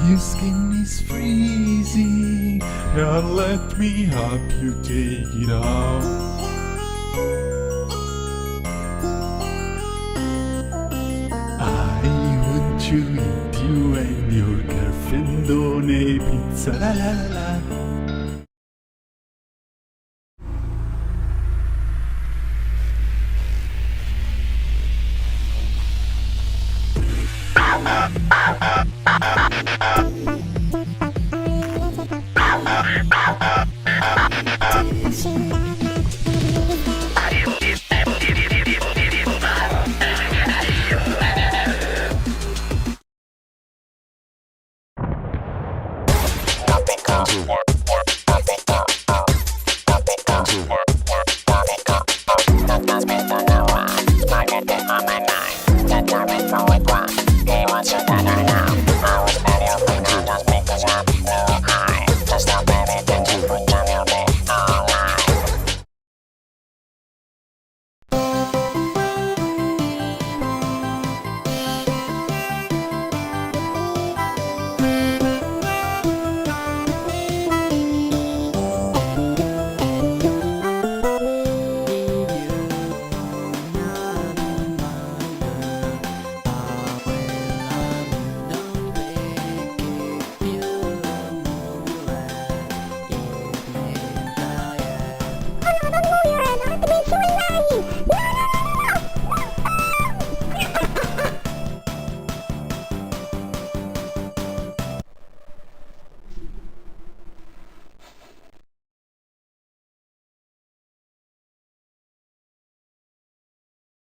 Your skin is freezing. Now let me help you take it off. I want to eat you and your girlfriend on a pizza, la la la la.